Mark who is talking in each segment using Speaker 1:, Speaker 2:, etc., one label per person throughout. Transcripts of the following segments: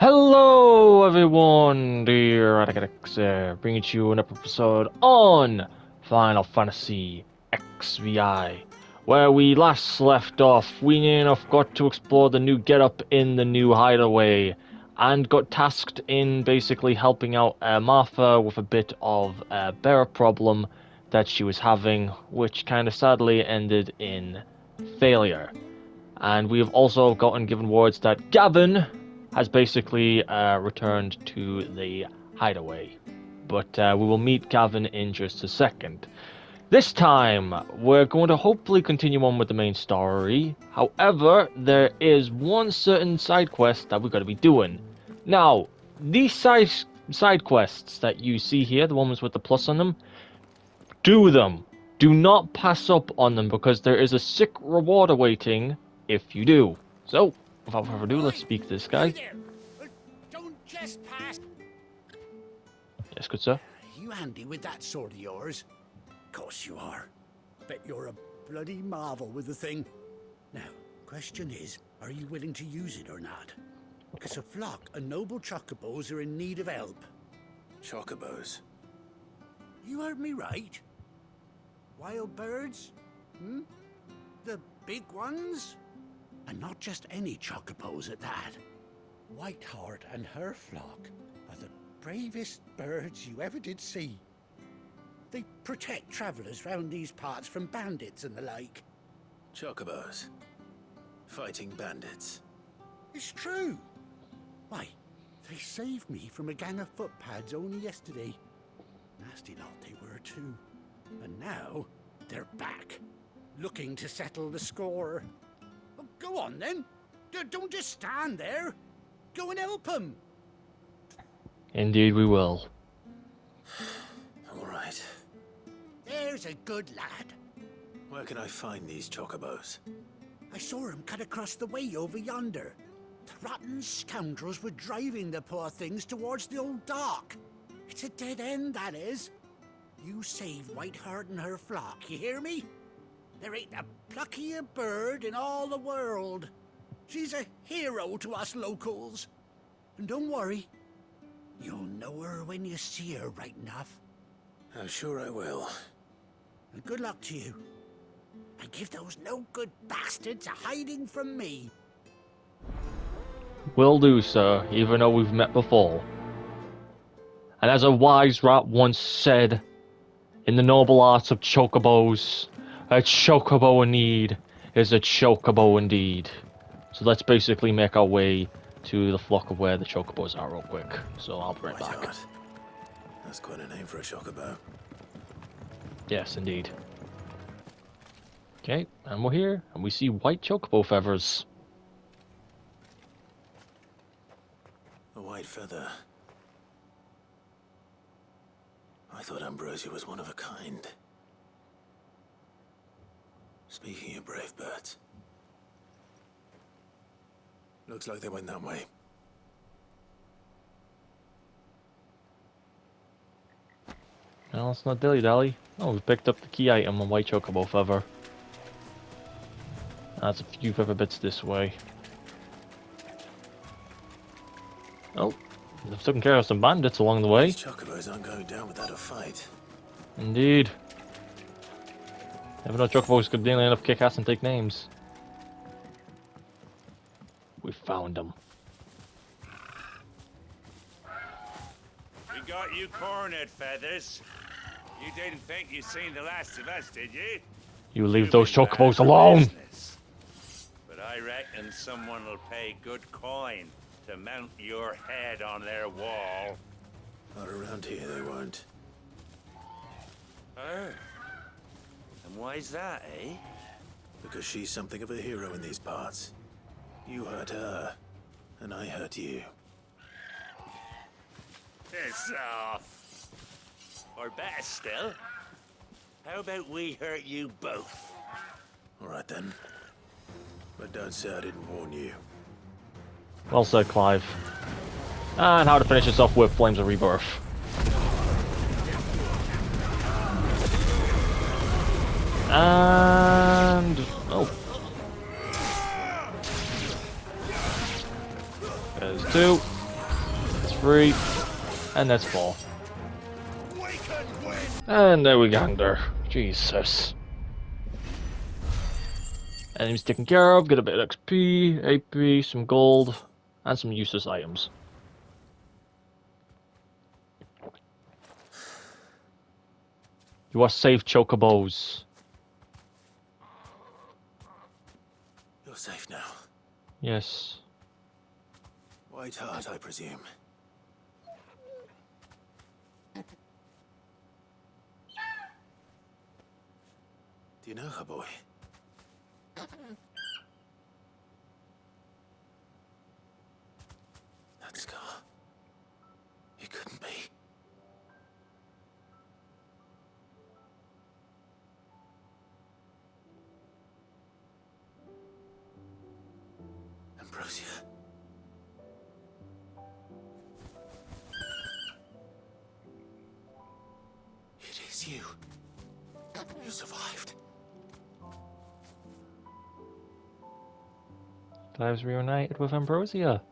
Speaker 1: Hello everyone, dear FFXVI here, bringing to you another episode on Final Fantasy XVI. Where we last left off, we near enough got to explore the new getup in the new hideaway, and got tasked in basically helping out Martha with a bit of a bear problem that she was having, which kind of sadly ended in failure. And we have also gotten given words that Gavin has basically returned to the hideaway. But we will meet Gavin in just a second. This time, we're going to hopefully continue on with the main story. However, there is one certain side quest that we've got to be doing. Now, these side quests that you see here, the ones with the plus on them, do them. Do not pass up on them because there is a sick reward awaiting if you do. So, without further ado, let's speak to this guy.
Speaker 2: Don't just pass.
Speaker 1: Yes, good sir.
Speaker 2: You handy with that sword of yours? Course you are. Bet you're a bloody marvel with the thing. Now, question is, are you willing to use it or not? Because a flock of noble chocobos are in need of help.
Speaker 3: Chocobos?
Speaker 2: You heard me right. Wild birds? Hmm? The big ones? And not just any chocobos at that. Whiteheart and her flock are the bravest birds you ever did see. They protect travelers round these parts from bandits and the like.
Speaker 3: Chocobos? Fighting bandits?
Speaker 2: It's true. Why, they saved me from a gang of footpads only yesterday. Nasty lot they were too. And now, they're back, looking to settle the score. Oh, go on then. Don't just stand there. Go and help them.
Speaker 1: Indeed we will.
Speaker 3: All right.
Speaker 2: There's a good lad.
Speaker 3: Where can I find these chocobos?
Speaker 2: I saw him cut across the way over yonder. The rotten scoundrels were driving the poor things towards the old dock. It's a dead end, that is. You save Whiteheart and her flock, you hear me? There ain't a pluckier bird in all the world. She's a hero to us locals. And don't worry, you'll know her when you see her right enough.
Speaker 3: I'm sure I will.
Speaker 2: And good luck to you. And give those no-good bastards a hiding from me.
Speaker 1: Will do, sir, even though we've met before. And as a wise rat once said, in the noble arts of chocobos, a chocobo in need is a chocobo indeed. So let's basically make our way to the flock of where the chocobos are real quick. So I'll be right back.
Speaker 3: Whiteheart. That's quite a name for a chocobo.
Speaker 1: Yes, indeed. Okay, and we're here, and we see white chocobo feathers.
Speaker 3: A white feather. I thought Ambrosia was one of a kind. Speaking of brave birds. Looks like they went that way.
Speaker 1: No, let's not dilly-dally. Oh, we picked up the key item on white chocobo feather. That's a few feather bits this way. Oh, they've taken care of some bandits along the way.
Speaker 3: These chocobos aren't going down without a fight.
Speaker 1: Indeed. Never know chocobos could nearly enough kick ass and take names. We found them.
Speaker 4: We got you cornered, Feathers. You didn't think you'd seen the last of us, did you?
Speaker 1: You leave
Speaker 4: You've
Speaker 1: those
Speaker 4: been bad
Speaker 1: chocobos
Speaker 4: for
Speaker 1: alone!
Speaker 4: business. But I reckon someone will pay good coin to mount your head on their wall.
Speaker 3: Not around here, they won't.
Speaker 4: Oh. And why's that, eh?
Speaker 3: Because she's something of a hero in these parts. You hurt her, and I hurt you.
Speaker 4: Piss off. Or better still, how about we hurt you both?
Speaker 3: All right then. But don't say I didn't warn you.
Speaker 1: Well said, Clive. And how to finish this off with Flames of Rebirth. And... oh. There's two. 3. And that's 4. And there we go, there. Jesus. Enemies taken care of, get a bit of XP, AP, some gold, and some useless items. You are safe, Chocobos.
Speaker 3: You're safe now.
Speaker 1: Yes.
Speaker 3: White Heart, I presume. Do you know her, boy? That scar. It couldn't be. Ambrosia. It is you. You survived.
Speaker 1: Clive's reunited with Ambrosia.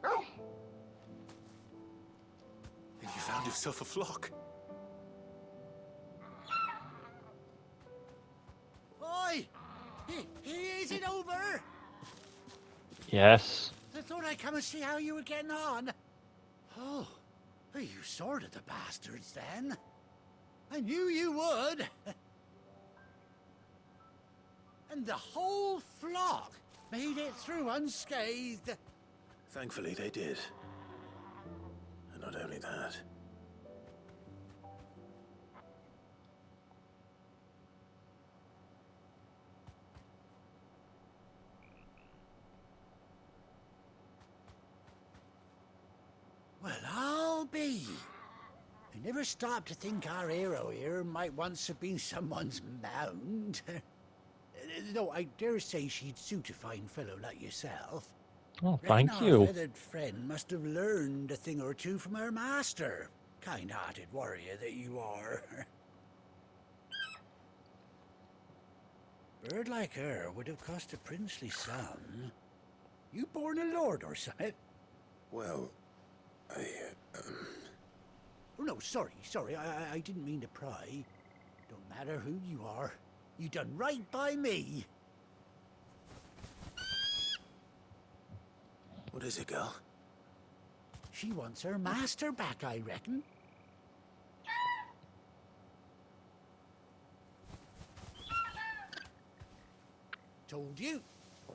Speaker 3: And you found yourself a flock.
Speaker 2: Oi! Is it over?
Speaker 1: Yes.
Speaker 2: I thought I'd come and see how you were getting on. Oh, you sorted the bastards then. I knew you would. And the whole flock made it through unscathed.
Speaker 3: Thankfully, they did. And not only that.
Speaker 2: Well, I'll be. I never stopped to think our hero here might once have been someone's mount. Though I dare say she'd suit a fine fellow like yourself.
Speaker 1: Oh,
Speaker 2: Reckon
Speaker 1: thank
Speaker 2: our
Speaker 1: you.
Speaker 2: feathered friend must have learned a thing or two from her master. Kind-hearted warrior that you are. Bird like her would have cost a princely sum. You born a lord or something?
Speaker 3: Well,
Speaker 2: Oh no, sorry. I didn't mean to pry. Don't matter who you are. You done right by me.
Speaker 3: what is it, girl?
Speaker 2: She wants her master back, I reckon. Told you.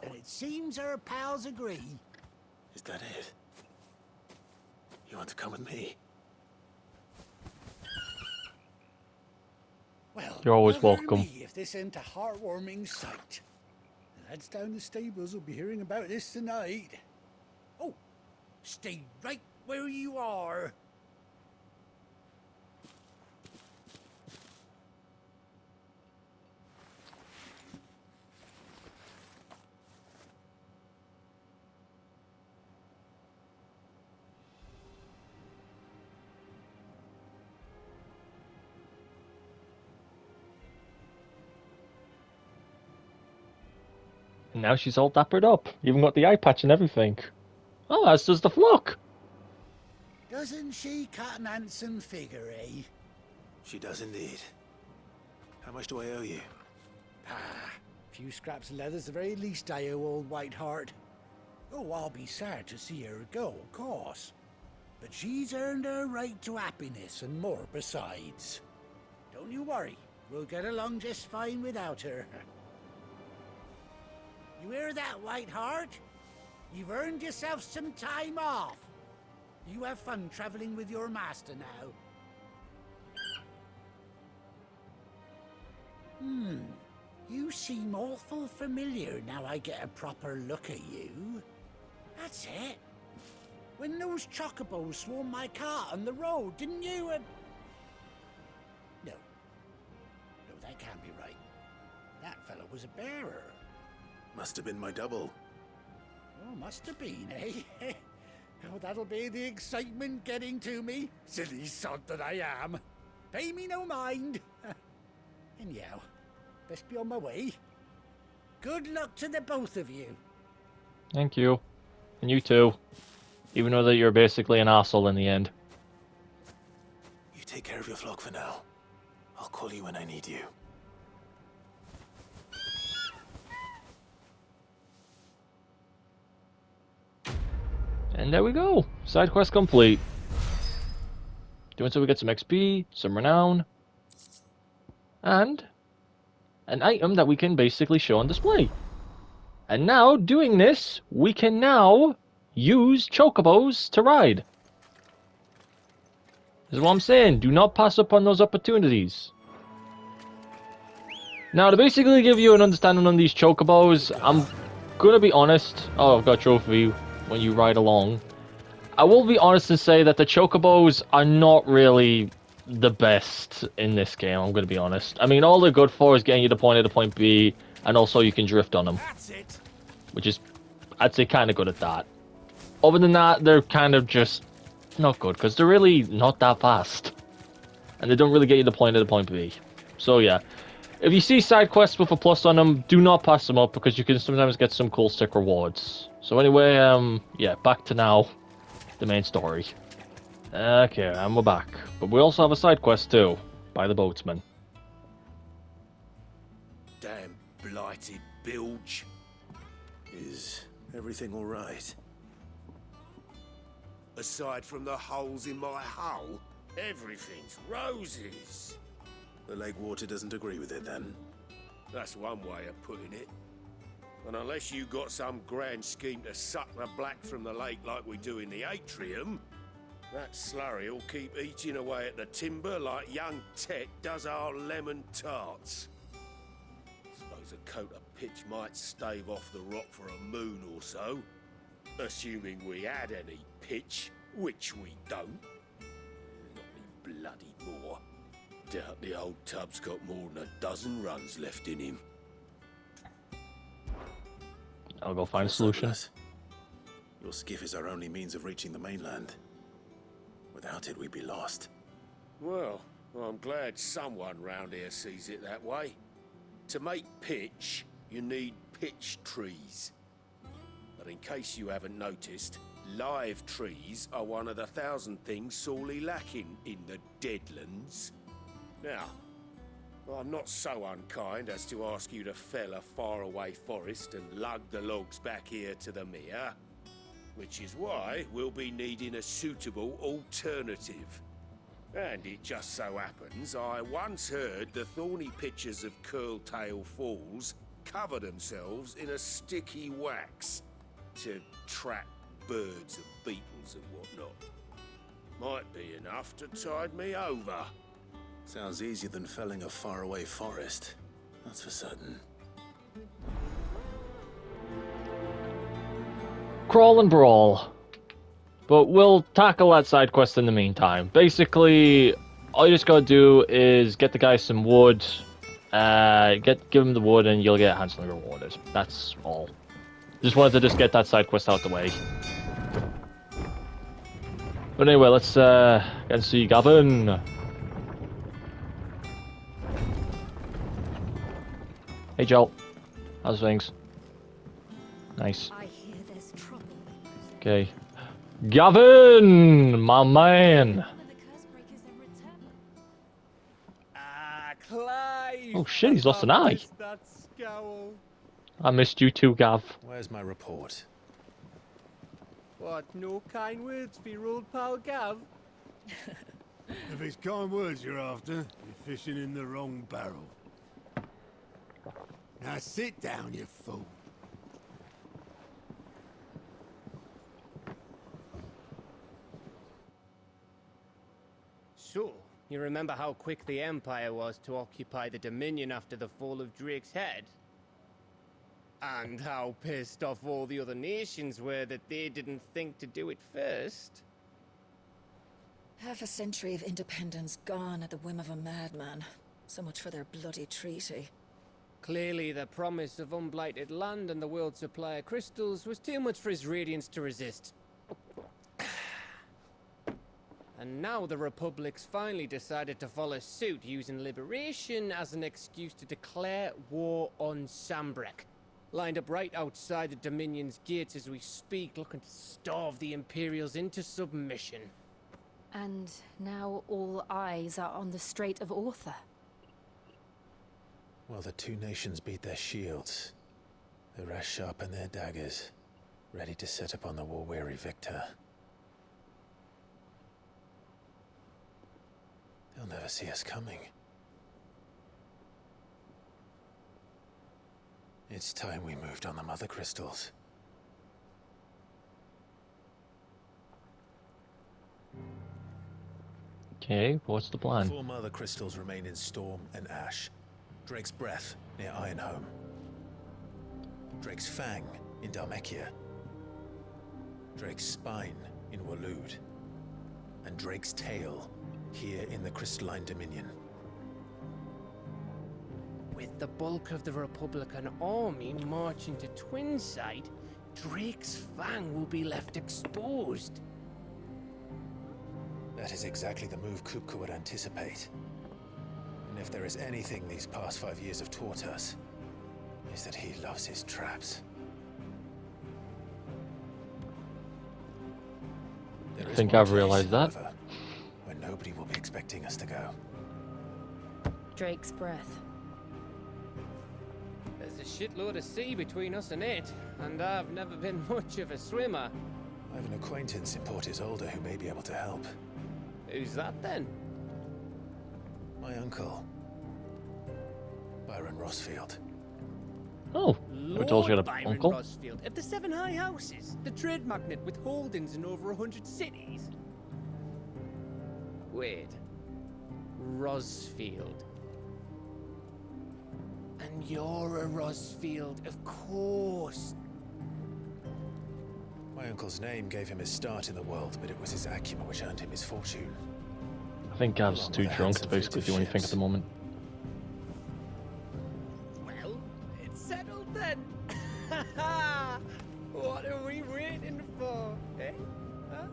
Speaker 2: And it seems her pals agree.
Speaker 3: Is that it? You want to come with me?
Speaker 2: Well,
Speaker 1: You're always
Speaker 2: bother
Speaker 1: welcome.
Speaker 2: me if this ain't a heartwarming sight. The lads down the stables will be hearing about this tonight. Oh, stay right where you are.
Speaker 1: And now she's all dappered up. Even got the eye patch and everything. Oh, as does the flock.
Speaker 2: Doesn't she cut an handsome figure, eh?
Speaker 3: She does indeed. How much do I owe you?
Speaker 2: A few scraps of leather's the very least I owe old Whiteheart. Oh, I'll be sad to see her go, of course. But she's earned her right to happiness and more besides. Don't you worry, we'll get along just fine without her. You hear that, Whiteheart? You've earned yourself some time off. You have fun traveling with your master now. You seem awful familiar now I get a proper look at you. That's it. When those chocobos swarmed my cart on the road, didn't you? No, that can't be right. That fellow was a bearer.
Speaker 3: Must have been my double.
Speaker 2: Oh, must have been, eh? Oh, that'll be the excitement getting to me. Silly sod that I am. Pay me no mind. Anyhow, best be on my way. Good luck to the both of you.
Speaker 1: Thank you. And you too. Even though that you're basically an arsehole in the end.
Speaker 3: take care of your flock for now. I'll call you when I need you.
Speaker 1: And there we go. Side quest complete. Doing so we get some XP, some renown, and an item that we can basically show on display. And now, doing this, we can now use chocobos to ride. This is what I'm saying. Do not pass up on those opportunities. Now, to basically give you an understanding on these chocobos, I'm gonna be honest. Oh, I've got a trophy when you ride along. I will be honest and say that the chocobos are not really the best in this game, I'm gonna be honest. I mean, all they're good for is getting you to point A to point B, and also you can drift on them.
Speaker 2: That's it.
Speaker 1: Which is, I'd say, kind of good at that. Other than that, they're kind of just not good, because they're really not that fast. And they don't really get you to point A to point B. So yeah, if you see side quests with a plus on them, do not pass them up, because you can sometimes get some cool stick rewards. So anyway, yeah, back to now, the main story. Okay, and we're back. But we also have a side quest too, by the boatsman.
Speaker 3: Damn blighted bilge. Is everything all right?
Speaker 5: Aside from the holes in my hull, everything's roses.
Speaker 3: The lake water doesn't agree with it then.
Speaker 5: That's one way of putting it. And unless you got some grand scheme to suck the black from the lake like we do in the atrium, that slurry'll keep eating away at the timber like young Tet does our lemon tarts. Suppose a coat of pitch might stave off the rock for a moon or so, assuming we had any pitch, which we don't. Not any bloody more. Doubt the old tub's got more than a dozen runs left in him.
Speaker 1: I'll go find a solution.
Speaker 3: Your skiff is our only means of reaching the mainland. Without it, we'd be lost.
Speaker 5: Well, I'm glad someone round here sees it that way. To make pitch, you need pitch trees. But in case you haven't noticed, live trees are one of the 1,000 things sorely lacking in the Deadlands. Now, I'm not so unkind as to ask you to fell a faraway forest and lug the logs back here to the mere, which is why we'll be needing a suitable alternative. And it just so happens I once heard the thorny pitchers of Curltail Falls cover themselves in a sticky wax to trap birds and beetles and whatnot. Might be enough to tide me over.
Speaker 3: Sounds easier than felling a faraway forest. That's for certain.
Speaker 1: Crawl and brawl. But we'll tackle that side quest in the meantime. Basically, all you just gotta do is get the guy some wood, give him the wood, and you'll get handsomely rewarded. That's all. Just wanted to get that side quest out the way. But anyway, let's get to see Gavin. Hey Joel, how's things? Nice.
Speaker 6: I hear there's trouble.
Speaker 1: Okay. Gavin, my man.
Speaker 7: Clive!
Speaker 1: Oh shit, he's lost an eye.
Speaker 7: That scowl.
Speaker 1: I missed you too, Gav.
Speaker 3: Where's my report?
Speaker 7: What, no kind words for your old pal Gav?
Speaker 8: If it's kind words you're after, you're fishing in the wrong barrel. Now sit down, you fool.
Speaker 7: So, you remember how quick the Empire was to occupy the Dominion after the fall of Drake's Head? And how pissed off all the other nations were that they didn't think to do it first?
Speaker 6: Half a century of independence gone at the whim of a madman. So much for their bloody treaty.
Speaker 7: Clearly, the promise of unblighted land and the world's supply of crystals was too much for his radiance to resist. And now the Republic's finally decided to follow suit, using liberation as an excuse to declare war on Sambrek. Lined up right outside the Dominion's gates as we speak, looking to starve the Imperials into submission.
Speaker 9: And now all eyes are on the Strait of Author.
Speaker 3: While the two nations beat their shields, the rest sharpen their daggers, ready to set upon the war-weary victor. They'll never see us coming. It's time we moved on the Mother Crystals.
Speaker 1: Okay, what's the plan?
Speaker 3: 4 Mother Crystals remain in Storm and Ash. Drake's Breath near Ironhome. Drake's Fang in Dhalmekia. Drake's Spine in Waloed. And Drake's Tail here in the Crystalline Dominion.
Speaker 7: With the bulk of the Republican army marching to Twinside, Drake's Fang will be left exposed.
Speaker 3: That is exactly the move Kupka would anticipate. And if there is anything these past 5 years have taught us, is that he loves his traps.
Speaker 1: I think I've realized that.
Speaker 3: Where nobody will be expecting us to go.
Speaker 9: Drake's Breath.
Speaker 7: There's a shitload of sea between us and it, and I've never been much of a swimmer.
Speaker 3: I have an acquaintance in Port Isolde who may be able to help.
Speaker 7: Who's that then?
Speaker 3: My uncle, Byron Rossfield.
Speaker 1: Oh, who told you you had an
Speaker 7: Byron
Speaker 1: uncle?
Speaker 7: Rossfield of the Seven High Houses, the trade magnate with holdings in over 100 cities. Wait, Rossfield. And you're a Rossfield, of course.
Speaker 3: My uncle's name gave him his start in the world, but it was his acumen which earned him his fortune.
Speaker 1: I think I was too drunk to basically do anything at the moment.
Speaker 7: Well, it's settled then. What are we waiting for, eh? Huh?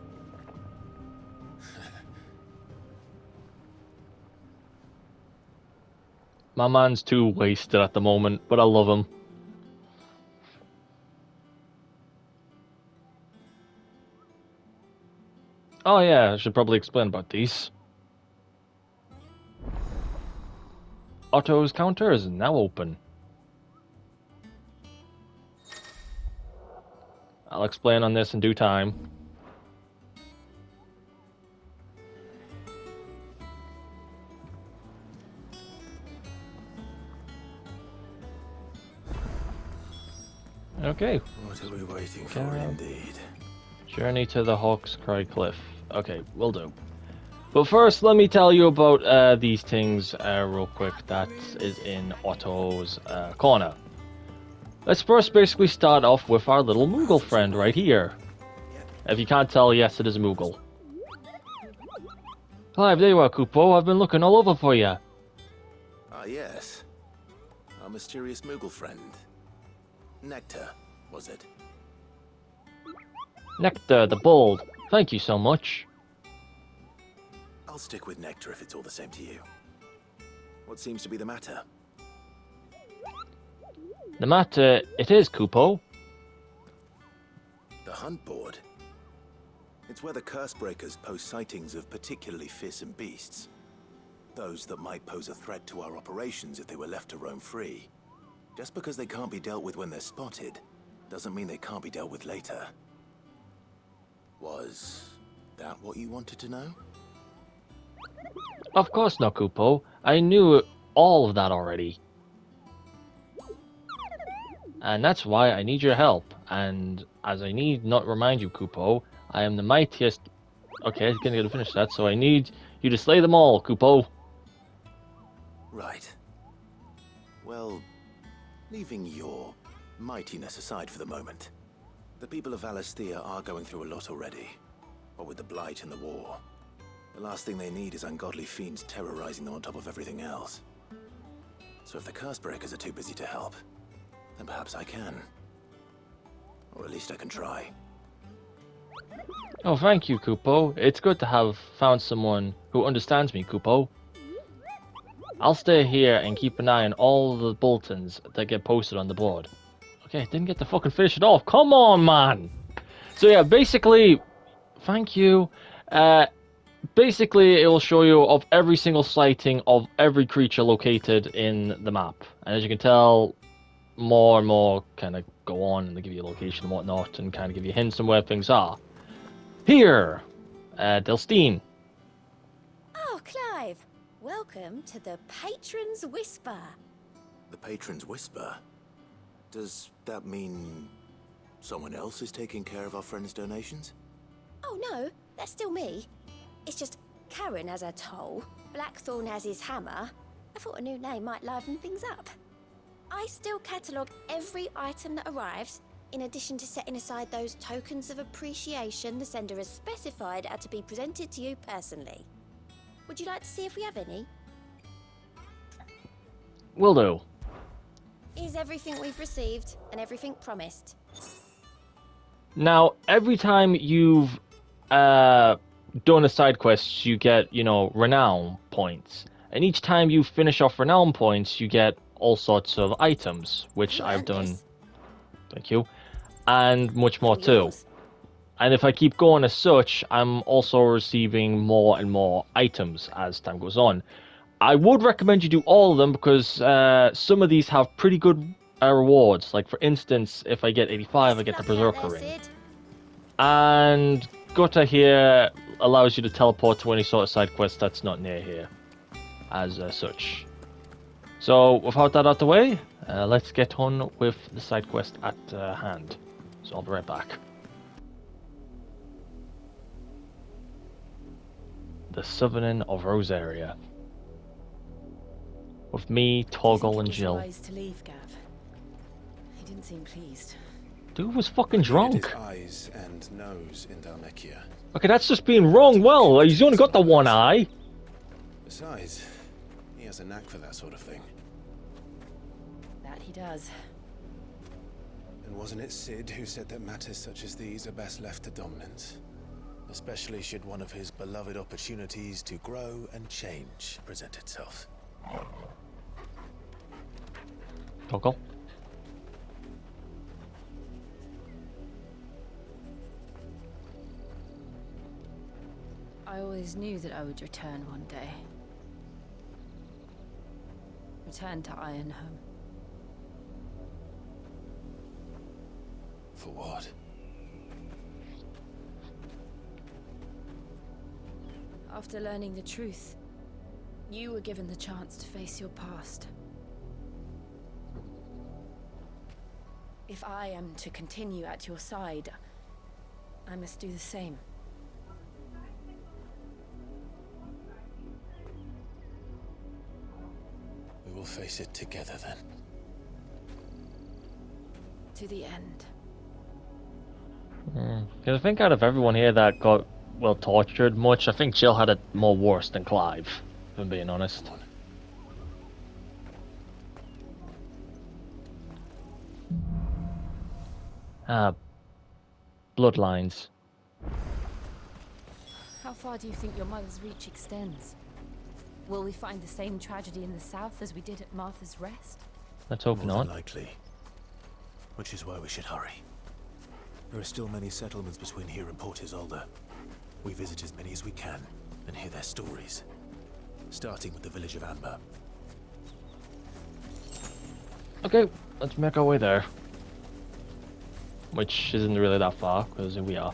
Speaker 1: My man's too wasted at the moment, but I love him. Oh yeah, I should probably explain about these. Otto's counter is now open. I'll explain on this in due time. Okay.
Speaker 3: What are we waiting for,
Speaker 1: Carol.
Speaker 3: indeed?
Speaker 1: Journey to the Hawk's Cry Cliff. Okay, will do. But first, let me tell you about these things real quick that is in Otto's corner. Let's first basically start off with our little Moogle friend right here. If you can't tell, yes, it is a Moogle. Clive, there you are, Kupo. I've been looking all over for you.
Speaker 3: Ah, yes. Our mysterious Moogle friend. Nectar, was it?
Speaker 1: Nectar, the Bold. Thank you so much.
Speaker 3: I'll stick with Nectar if it's all the same to you. What seems to be the matter?
Speaker 1: The matter, it is, Kupo.
Speaker 3: The hunt board. It's where the Cursebreakers post sightings of particularly fearsome beasts. Those that might pose a threat to our operations if they were left to roam free. Just because they can't be dealt with when they're spotted, doesn't mean they can't be dealt with later. Was that what you wanted to know?
Speaker 1: Of course not, Kupo. I knew all of that already. And that's why I need your help. And as I need not remind you, Kupo, I am the mightiest... Okay, I'm gonna finish that, so I need you to slay them all, Kupo.
Speaker 3: Right. Well, leaving your mightiness aside for the moment, the people of Valisthea are going through a lot already. What with the Blight and the war. The last thing they need is ungodly fiends terrorizing them on top of everything else. So if the Cursebreakers are too busy to help, then perhaps I can. Or at least I can try.
Speaker 1: Oh, thank you, Kupo. It's good to have found someone who understands me, Kupo. I'll stay here and keep an eye on all the bulletins that get posted on the board. Okay, didn't get to fucking finish it off. Come on, man! So yeah, basically, thank you. basically, it will show you of every single sighting of every creature located in the map. And as you can tell, more and more kind of go on and they give you a location and whatnot and kind of give you hints on where things are. Here, Delstein.
Speaker 10: Oh, Clive. Welcome to the Patron's Whisper.
Speaker 3: The Patron's Whisper? Does that mean someone else is taking care of our friend's donations?
Speaker 10: Oh, no. That's still me. It's just Karen has her toll, Blackthorn has his hammer. I thought a new name might liven things up. I still catalogue every item that arrives, in addition to setting aside those tokens of appreciation the sender has specified are to be presented to you personally. Would you like to see if we have any?
Speaker 1: Will do.
Speaker 10: Is everything we've received and everything promised?
Speaker 1: Now, every time you've done a side quest, you get, renown points. And each time you finish off renown points, you get all sorts of items, which
Speaker 10: You
Speaker 1: I've
Speaker 10: earned
Speaker 1: done.
Speaker 10: this.
Speaker 1: Thank you. And much more
Speaker 10: All
Speaker 1: too.
Speaker 10: yours.
Speaker 1: And if I keep going as such, I'm also receiving more and more items as time goes on. I would recommend you do all of them because some of these have pretty good rewards. Like, for instance, if I get 85, I get the
Speaker 10: Fluffy out
Speaker 1: Berserker
Speaker 10: there,
Speaker 1: Ring.
Speaker 10: Sid.
Speaker 1: And Gutter here allows you to teleport to any sort of side quest that's not near here, as such. So, without that out the way, let's get on with the side quest at hand. So I'll be right back. The Southern of Rosaria. With me, Torgal, and Jill.
Speaker 6: Wise to leave, Gav. He didn't seem pleased.
Speaker 1: Dude was fucking
Speaker 3: He had
Speaker 1: drunk.
Speaker 3: his eyes and nose in Dalmekia.
Speaker 1: Okay, that's just being wrong. Well, he's only got the one eye.
Speaker 3: Besides, he has a knack for that sort of thing.
Speaker 6: That he does.
Speaker 3: And wasn't it Sid who said that matters such as these are best left to dominance? Especially should one of his beloved opportunities to grow and change present itself.
Speaker 1: Torgal.
Speaker 9: I always knew that I would return one day. Return to Ironhome.
Speaker 3: For what?
Speaker 9: After learning the truth, you were given the chance to face your past. If I am to continue at your side, I must do the same.
Speaker 3: We will face it together then.
Speaker 9: To the end.
Speaker 1: Because I think out of everyone here that got, well, tortured much, I think Jill had it more worse than Clive, if I'm being honest. Bloodlines.
Speaker 9: How far do you think your mother's reach extends? Will we find the same tragedy in the south as we did at Martha's Rest?
Speaker 1: Let's hope
Speaker 3: More
Speaker 1: not.
Speaker 3: than likely. Which is why we should hurry. There are still many settlements between here and Port Isolde. We visit as many as we can and hear their stories. Starting with the village of Amber.
Speaker 1: Okay, let's make our way there. Which isn't really that far, because here we are.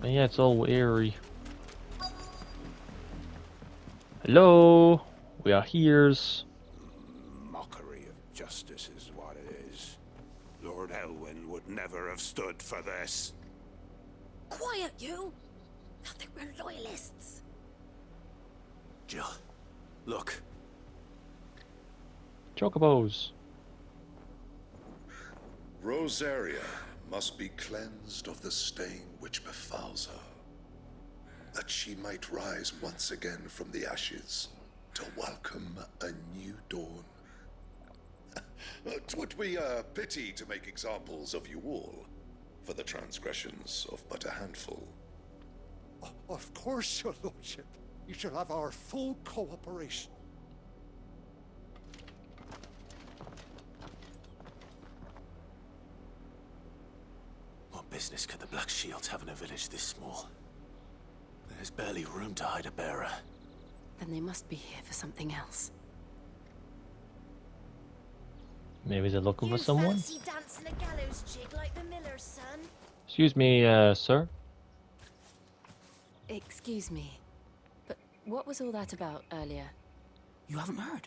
Speaker 1: But yeah, it's all eerie. Hello? We are here's.
Speaker 5: Mockery of justice is what it is. Lord Elwyn would never have stood for this.
Speaker 10: Quiet, you! Thought they were loyalists.
Speaker 3: Jill, look.
Speaker 1: Chocobos.
Speaker 11: Rosaria must be cleansed of the stain which befouls her, that she might rise once again from the ashes to welcome a new dawn. 'Twould be a pity to make examples of you all for the transgressions of but a handful.
Speaker 2: Of course, your lordship. You shall have our full cooperation.
Speaker 3: What business could the Black Shields have in a village this small? There's barely room to hide a bearer.
Speaker 12: Then they must be here for something else.
Speaker 1: Maybe they're looking for someone?
Speaker 10: Fancy dancing a gallows jig like the miller's son?
Speaker 1: Excuse me, sir?
Speaker 12: Excuse me, but what was all that about earlier?
Speaker 13: You haven't heard?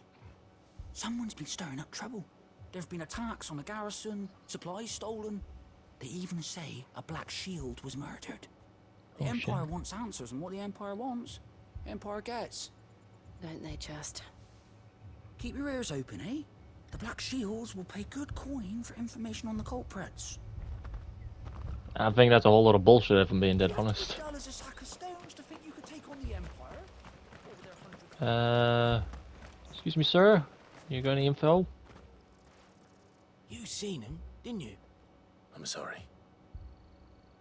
Speaker 13: Someone's been stirring up trouble. There've been attacks on the garrison, supplies stolen. They even say a Black Shield was murdered. The Empire wants answers, and what the Empire wants, the Empire gets.
Speaker 12: Don't they just?
Speaker 13: Keep your ears open, eh? The Black Shields will pay good coin for information on the culprits.
Speaker 1: I think that's a whole lot of bullshit if I'm being dead honest.
Speaker 13: $50 a sack of stones to think you could take on the Empire?
Speaker 1: Excuse me, sir? You got any info?
Speaker 13: You seen him, didn't you?
Speaker 3: I'm sorry.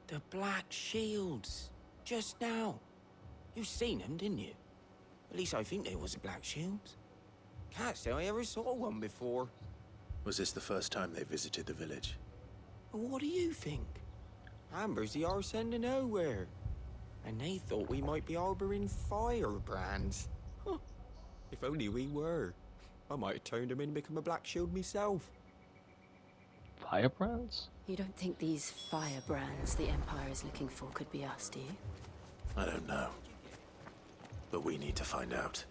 Speaker 13: The Black Shields. Just now. You seen them, didn't you? At least I think they was the Black Shields. Can't say I ever saw one before.
Speaker 3: Was this the first time they visited the village?
Speaker 13: What do you think? Amber's the arse end of nowhere. And they thought we might be harboring firebrands. Huh. If only we were. I might have turned them in and become a Black Shield myself.
Speaker 1: Firebrands?
Speaker 12: You don't think these firebrands the Empire is looking for could be us, do you?
Speaker 3: I don't know. But we need to find out.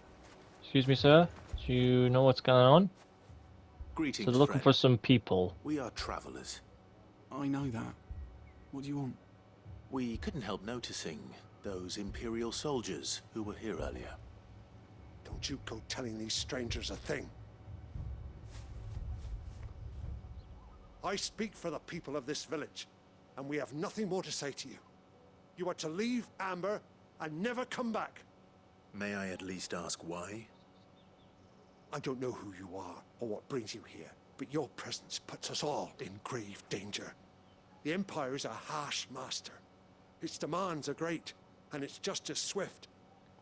Speaker 1: Excuse me, sir? Do you know what's going on?
Speaker 3: Greetings,
Speaker 1: So they're looking
Speaker 3: friend.
Speaker 1: for some people.
Speaker 3: We are travelers.
Speaker 14: I know that. What do you want?
Speaker 3: We couldn't help noticing those Imperial soldiers who were here earlier.
Speaker 15: Don't you go telling these strangers a thing. I speak for the people of this village, and we have nothing more to say to you. You are to leave Amber and never come back.
Speaker 3: May I at least ask why?
Speaker 15: I don't know who you are or what brings you here, but your presence puts us all in grave danger. The Empire is a harsh master. Its demands are great, and its justice swift.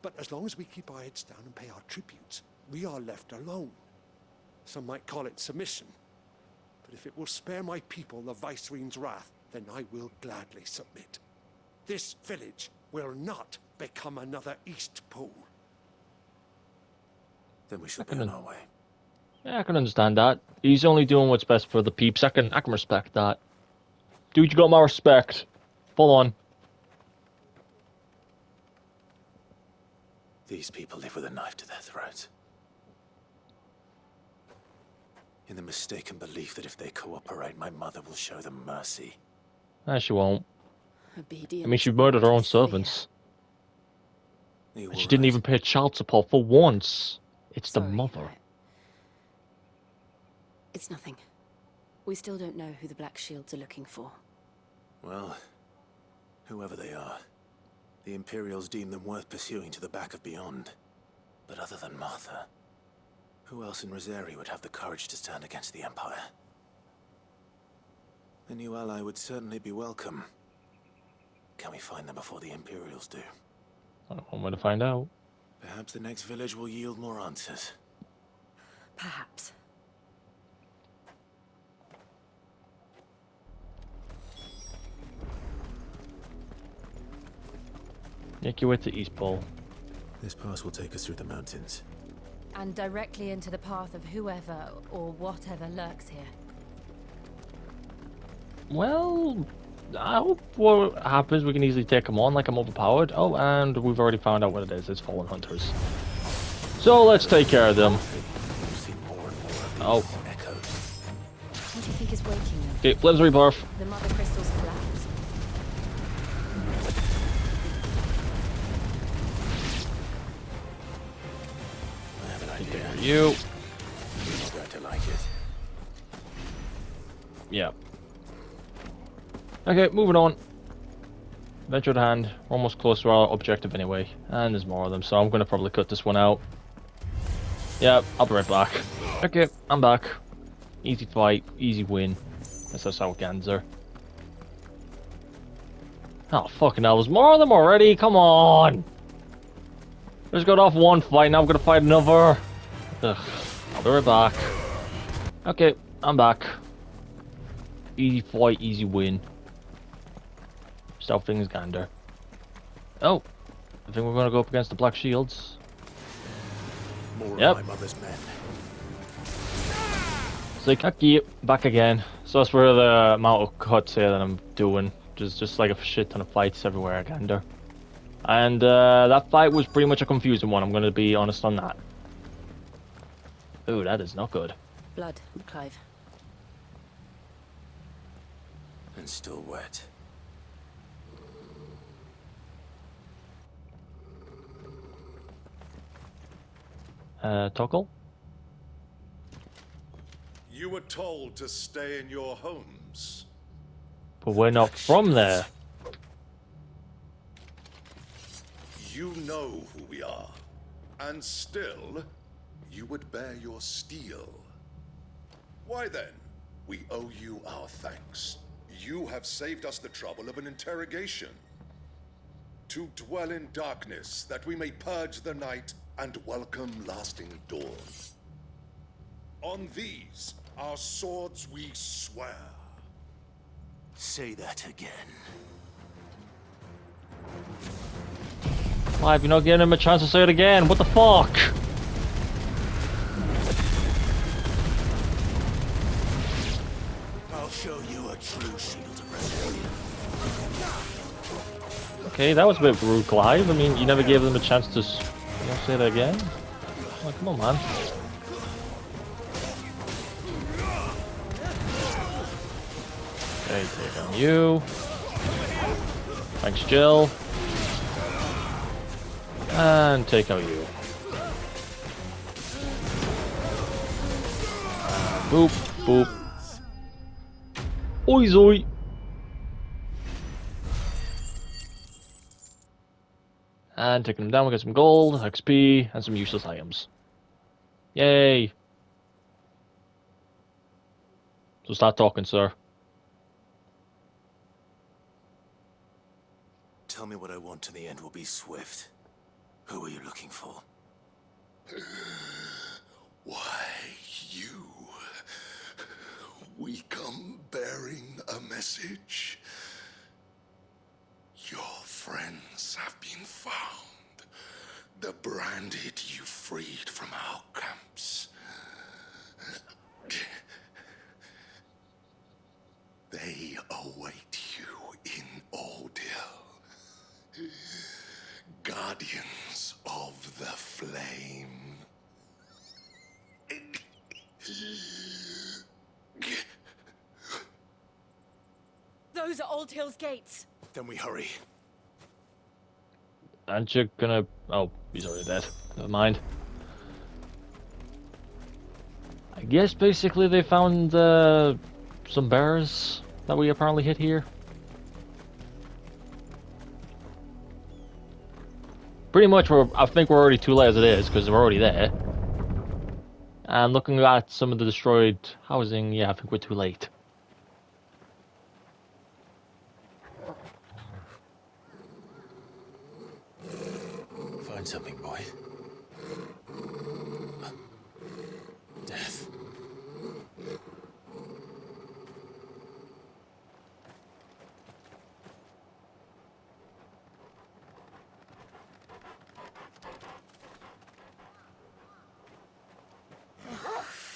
Speaker 15: But as long as we keep our heads down and pay our tributes, we are left alone. Some might call it submission. But if it will spare my people the Viceroy's wrath, then I will gladly submit. This village will not become another East Pole.
Speaker 3: Then we should be on our way.
Speaker 1: Yeah, I can understand that. He's only doing what's best for the peeps. I can respect that. Dude, you got my respect. Full on.
Speaker 3: These people live with a knife to their throats. In the mistaken belief that if they cooperate, my mother will show them mercy.
Speaker 1: Nah, she won't.
Speaker 12: Obedience.
Speaker 1: I mean, she murdered her own servants. And she didn't even pay child support for once. It's the mother.
Speaker 12: It's nothing. We still don't know who the Black Shields are looking for.
Speaker 3: Well, whoever they are, the Imperials deem them worth pursuing to the back of beyond. But other than Martha, who else in Rosari would have the courage to stand against the Empire? A new ally would certainly be welcome. Can we find them before the Imperials do?
Speaker 1: I don't know where to find out.
Speaker 3: Perhaps the next village will yield more answers.
Speaker 12: Perhaps.
Speaker 1: Make your way to East Pole.
Speaker 3: This pass will take us through the mountains.
Speaker 9: And directly into the path of whoever or whatever lurks here.
Speaker 1: Well, I hope what happens, we can easily take them on like I'm overpowered. Oh, and we've already found out what it is. It's Fallen Hunters. So let's take care of them. Oh.
Speaker 9: What do you think is waking them?
Speaker 1: Okay, Flames Rebirth.
Speaker 9: The mother crystals collapse.
Speaker 3: I have an idea.
Speaker 1: You.
Speaker 3: You're not going to like it.
Speaker 1: Yeah. Okay, moving on. Venture at hand. We're almost close to our objective anyway. And there's more of them, so I'm going to probably cut this one out. Yeah, I'll be right back. Okay, I'm back. Easy fight, easy win. That's how Ganzer. Oh, fucking hell, there's more of them already? Come on! Just got off one fight, now I'm gonna fight another. Ugh, I'll be right back. Okay, I'm back. Easy fight, easy win. Stealth things, gander. Oh, I think we're gonna go up against the Black Shields.
Speaker 3: More
Speaker 1: Yep.
Speaker 3: of my mother's men.
Speaker 1: Sekaki back again. So that's where the amount of cuts here that I'm doing. Just like a shit ton of fights everywhere, gander. And that fight was pretty much a confusing one, I'm gonna be honest on that. Ooh, that is not good.
Speaker 12: Blood, Clive.
Speaker 3: And still wet.
Speaker 1: Toggle?
Speaker 11: You were told to stay in your homes.
Speaker 1: But we're not from there.
Speaker 11: You know who we are. And still, you would bear your steel. Why then? We owe you our thanks. You have saved us the trouble of an interrogation. To dwell in darkness, that we may purge the night and welcome lasting dawn. On these, our swords we swear.
Speaker 3: Say that again.
Speaker 1: Clive, you're not giving him a chance to say it again. What the fuck?
Speaker 2: I'll show you a true shield of Resilient.
Speaker 1: Okay, that was a bit rude, Clive. I mean, you never gave them a chance to say that again? Oh, come on, man. Okay, take on you. Thanks, Jill. And take out you. Boop, boop. Oi, zoi. And taking them down, we get some gold, XP, and some useless items. Yay! So start talking, sir.
Speaker 3: Tell me what I want and the end will be swift. Who are you looking for?
Speaker 11: Why, you. We come bearing a message. Your friends have been found. The branded you freed from our camps. They await you in Ordeal. Guardians of the Flame.
Speaker 9: Those are Old Hill's gates.
Speaker 3: Then we hurry.
Speaker 1: Aren't you gonna... Oh, he's already dead. Never mind. I guess basically they found some bears that we apparently hit here. Pretty much, I think we're already too late as it is, because we're already there. And looking at some of the destroyed housing, yeah, I think we're too late.
Speaker 3: Find something, boy. Death.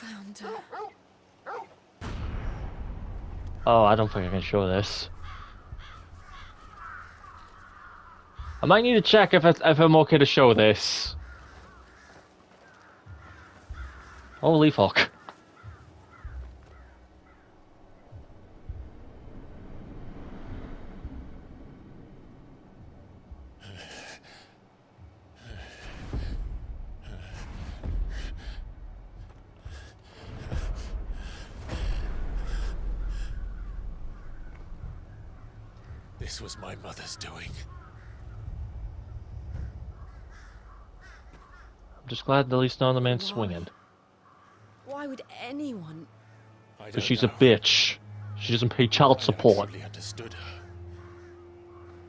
Speaker 6: Found her.
Speaker 1: Oh, I don't think I can show this. I might need to check if I'm okay to show this. Holy fuck.
Speaker 3: This was my mother's doing.
Speaker 1: I'm just glad at least none of the man's swinging.
Speaker 6: Why would anyone?
Speaker 1: Because she's a bitch. She doesn't pay child support.
Speaker 3: Understood her.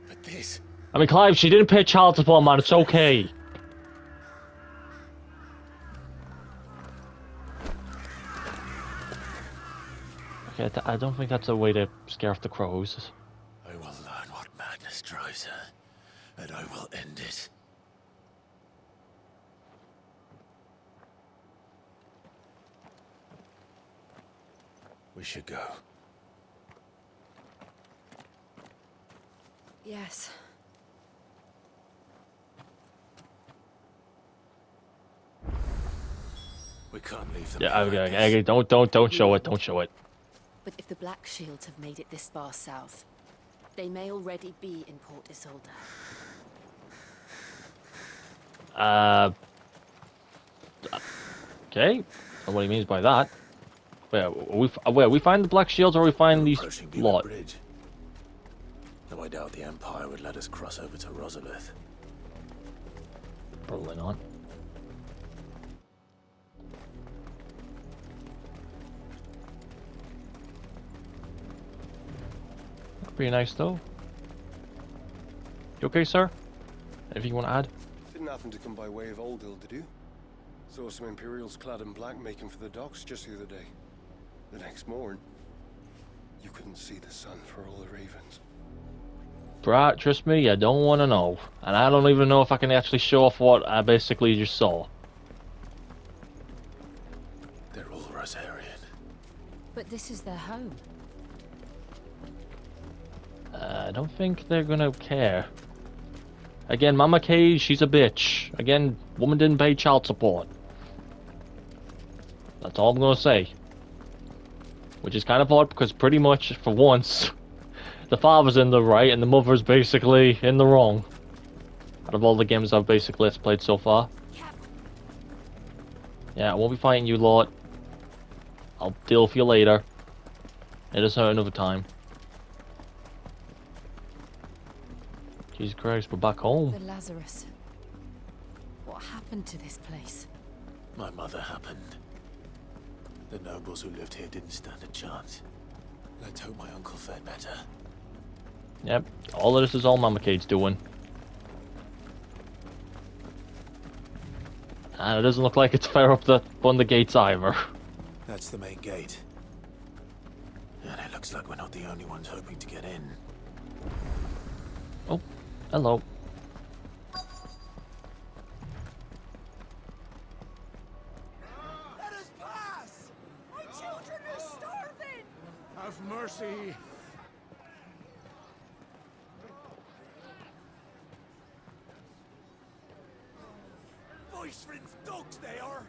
Speaker 3: But this...
Speaker 1: I mean, Clive, she didn't pay child support, man. It's okay. Okay, I don't think that's a way to scare off the crows.
Speaker 3: I will learn what madness arrives, and I will end it. We should go.
Speaker 6: Yes.
Speaker 3: We can't leave them.
Speaker 1: Yeah,
Speaker 3: here like
Speaker 1: okay.
Speaker 3: this.
Speaker 1: Don't show it. Don't show it.
Speaker 12: But if the Black Shields have made it this far south, they may already be in Port Isolde.
Speaker 1: Okay. What he means by that? Where we find the Black Shields, or we find these
Speaker 3: Approaching Beaver
Speaker 1: lot?
Speaker 3: Bridge. Though I doubt the Empire would let us cross over to Rosalith.
Speaker 1: Probably not. Pretty nice though. You okay, sir? Anything you want to add?
Speaker 16: Didn't happen to come by way of Oldhill, did you? Saw some Imperials clad in black making for the docks just the other day. The next morn, you couldn't see the sun for all the ravens.
Speaker 1: Brat, trust me, I don't want to know. And I don't even know if I can actually show off what I basically just saw.
Speaker 3: They're all Rosarian.
Speaker 9: But this is their home.
Speaker 1: I don't think they're gonna care. Again, mamacate, she's a bitch. Again, woman didn't pay child support. That's all I'm gonna say. Which is kind of odd because pretty much, for once, the father's in the right and the mother's basically in the wrong. Out of all the games I've basically played so far. Yeah, I won't be fighting you, Lord. I'll deal with you later. It is another time. Jesus Christ, we're back home.
Speaker 9: The Lazarus. What happened to this place?
Speaker 3: My mother happened. The nobles who lived here didn't stand a chance. Let's hope my uncle fared better.
Speaker 1: Yep, all of this is all Mamacate's doing. And it doesn't look like it's fair up on the gates either.
Speaker 3: That's the main gate. And it looks like we're not the only ones hoping to get in.
Speaker 1: Oh, hello.
Speaker 2: Let us pass! My children are starving!
Speaker 15: Have mercy.
Speaker 2: Voice-rinsed dogs they are!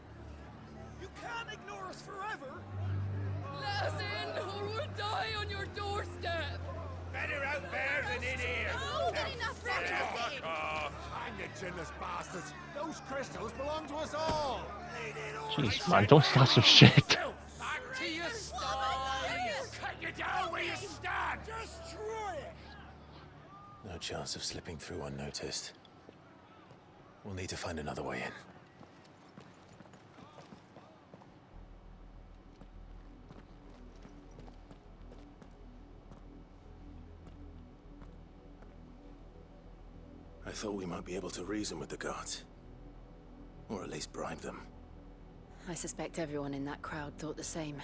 Speaker 2: You can't ignore us forever!
Speaker 17: Let us in, or we'll die on your doorstep!
Speaker 4: Better out there than in here!
Speaker 10: Oh, good enough,
Speaker 4: Fuck off!
Speaker 15: Hang you chinless bastards. Those crystals belong to us all.
Speaker 1: Jeez, man, don't start some shit.
Speaker 4: Back to your sties! Cut you down where you stand!
Speaker 2: Destroy it!
Speaker 3: No chance of slipping through unnoticed. We'll need to find another way in. I thought we might be able to reason with the guards. Or at least bribe them.
Speaker 12: I suspect everyone in that crowd thought the same.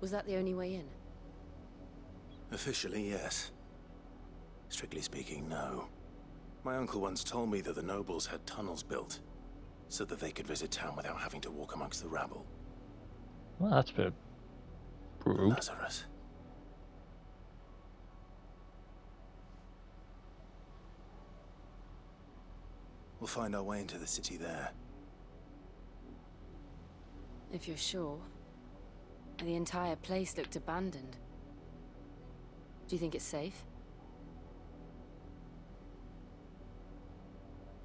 Speaker 12: Was that the only way in?
Speaker 3: Officially, yes. Strictly speaking, no. My uncle once told me that the nobles had tunnels built, so that they could visit town without having to walk amongst the rabble.
Speaker 1: Well, that's a bit rude.
Speaker 3: Lazarus. We'll find our way into the city there.
Speaker 12: If you're sure. The entire place looked abandoned. Do you think it's safe?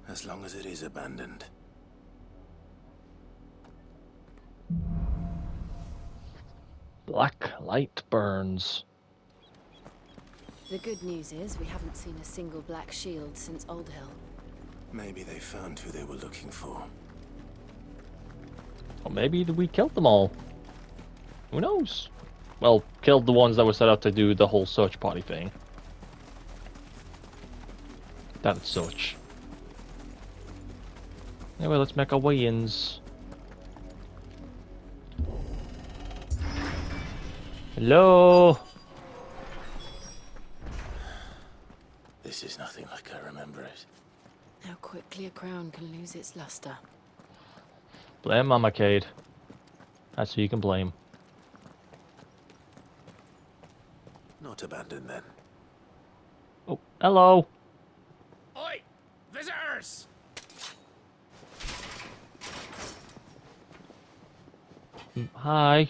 Speaker 3: As long as it is abandoned.
Speaker 1: Black light burns.
Speaker 12: The good news is we haven't seen a single black shield since Old Hill.
Speaker 3: Maybe they found who they were looking for.
Speaker 1: Or maybe we killed them all. Who knows? Well, killed the ones that were set out to do the whole search party thing. That's such. Anyway, let's make our way-ins. Hello?
Speaker 3: This is nothing feel like I remember it.
Speaker 12: How quickly a crown can lose its luster.
Speaker 1: Blame mamacate. That's who you can blame.
Speaker 3: Not abandoned then.
Speaker 1: Oh, hello.
Speaker 5: Oi! Visitors!
Speaker 1: Hi.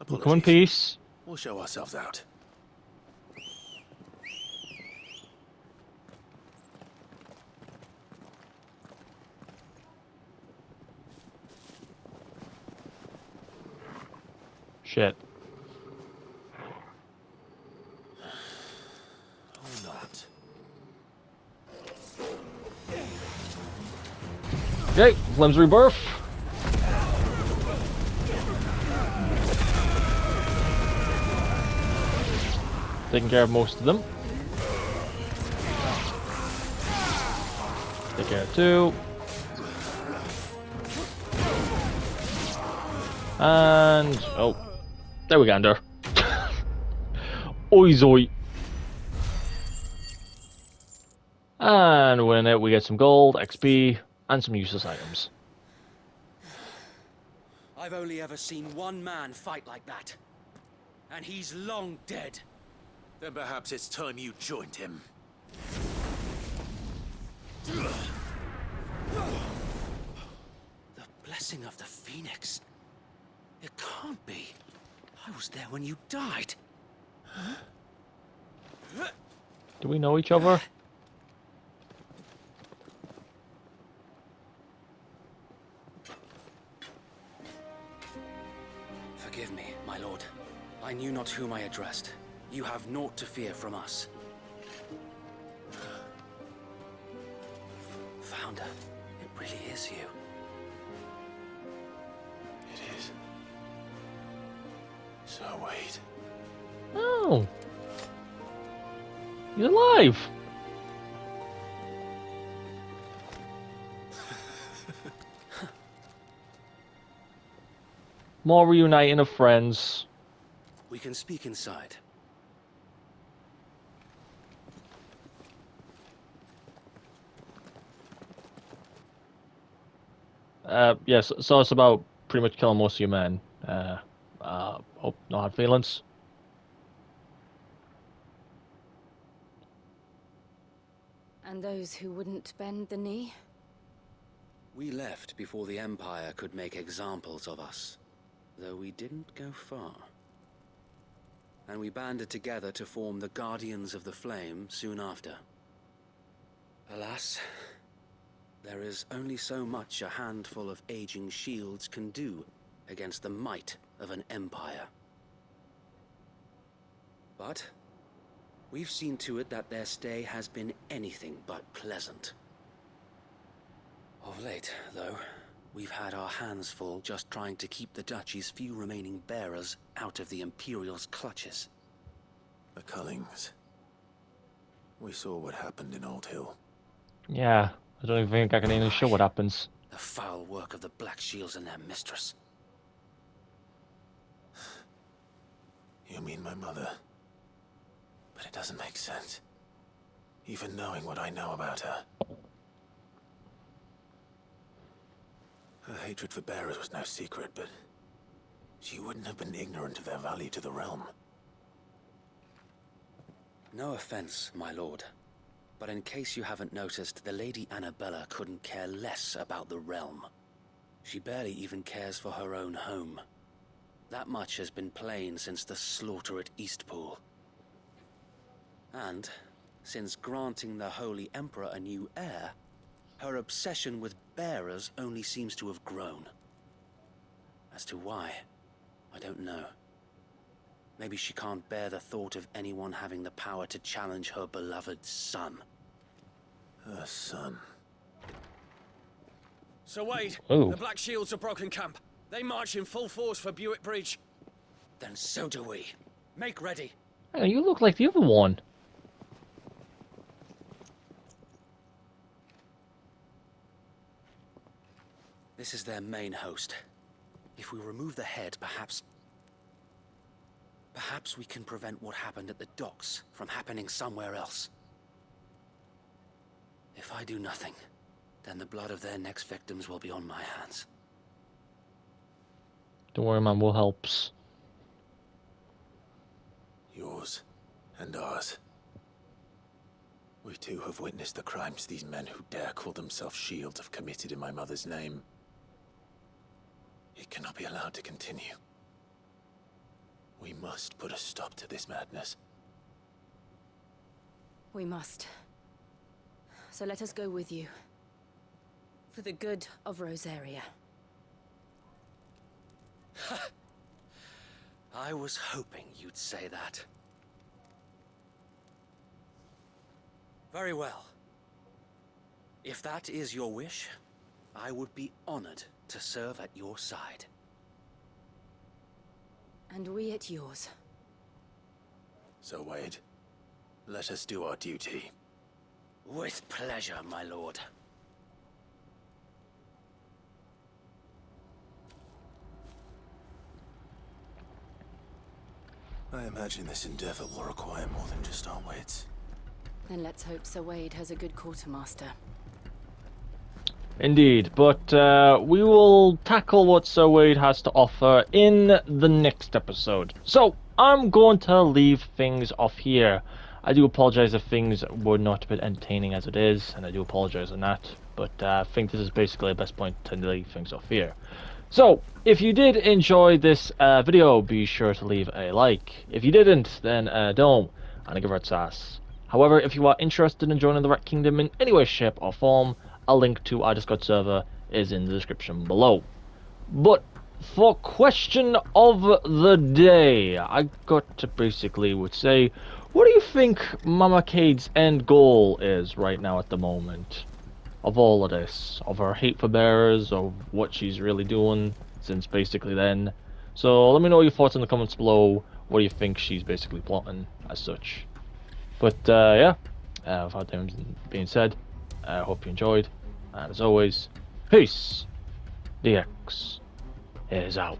Speaker 1: We'll come in
Speaker 3: Apologies.
Speaker 1: peace.
Speaker 3: We'll show ourselves out.
Speaker 1: Shit.
Speaker 3: Or not.
Speaker 1: Okay, Flem's rebirth. Taking care of most of them. Take care of 2. And oh, there we go, under. Oi zoi. And when it, we get some gold, XP, and some useless items.
Speaker 13: I've only ever seen one man fight like that. And he's long dead.
Speaker 3: Then perhaps it's time you joined him.
Speaker 13: The blessing of the Phoenix. It can't be. I was there when you died.
Speaker 1: Do we know each other?
Speaker 13: Forgive me, my lord. I knew not whom I addressed. You have naught to fear from us. Founder, it really is you.
Speaker 3: It is. So wait.
Speaker 1: Oh. He's alive. More reuniting of friends.
Speaker 13: We can speak inside.
Speaker 1: Yes, so it's about pretty much killing most of your men. Hope no hard feelings.
Speaker 12: And those who wouldn't bend the knee?
Speaker 13: We left before the Empire could make examples of us, though we didn't go far. And we banded together to form the Guardians of the Flame soon after. Alas, there is only so much a handful of aging shields can do against the might of an empire. But we've seen to it that their stay has been anything but pleasant. Of late, though, we've had our hands full just trying to keep the Duchy's few remaining bearers out of the Imperial's clutches.
Speaker 3: The Cullings. We saw what happened in Old Hill.
Speaker 1: Yeah, I don't even think I can even show what happens.
Speaker 13: The foul work of the Black Shields and their mistress.
Speaker 3: You mean my mother? But it doesn't make sense. Even knowing what I know about her. Her hatred for bearers was no secret, but she wouldn't have been ignorant of their value to the realm.
Speaker 13: No offense, my lord, but in case you haven't noticed, the Lady Annabella couldn't care less about the realm. She barely even cares for her own home. That much has been plain since the slaughter at Eastpool. And, since granting the Holy Emperor a new heir, her obsession with bearers only seems to have grown. As to why, I don't know. Maybe she can't bear the thought of anyone having the power to challenge her beloved son.
Speaker 3: Her son.
Speaker 13: Sir Wade,
Speaker 1: Oh.
Speaker 13: the Black Shields have broken camp. They march in full force for Buick Bridge. Then so do we. Make ready.
Speaker 1: Hey, you look like the other one.
Speaker 13: This is their main host. If we remove the head, perhaps we can prevent what happened at the docks from happening somewhere else.
Speaker 18: If I do nothing, then the blood of their next victims will be on my hands.
Speaker 1: Don't worry, man, we'll helps.
Speaker 3: Yours and ours. We too have witnessed the crimes these men who dare call themselves shields have committed in my mother's name. It cannot be allowed to continue. We must put a stop to this madness.
Speaker 12: We must. So let us go with you. For the good of Rosaria.
Speaker 18: I was hoping you'd say that. Very well. If that is your wish, I would be honored to serve at your side.
Speaker 12: And we at yours.
Speaker 3: So, Wade, let us do our duty.
Speaker 18: With pleasure, my lord.
Speaker 3: I imagine this endeavor will require more than just our wits.
Speaker 12: Then let's hope Sir Wade has a good quartermaster.
Speaker 1: Indeed, but we will tackle what Sir Wade has to offer in the next episode. So, I'm going to leave things off here. I do apologize if things were not a bit entertaining as it is, and I do apologize on that, but I think this is basically the best point to leave things off here. So, if you did enjoy this video, be sure to leave a like. If you didn't, then don't, and give it sass. However, if you are interested in joining the Rat Kingdom in any way, shape, or form, a link to our Discord server is in the description below. But for question of the day, I got to basically would say, what do you think Mamacade's end goal is right now at the moment? Of all of this, of her hate for bearers, of what she's really doing since basically then. So let me know your thoughts in the comments below. What do you think she's basically plotting as such? But yeah, without that being said, I hope you enjoyed, and as always, peace. DX is out.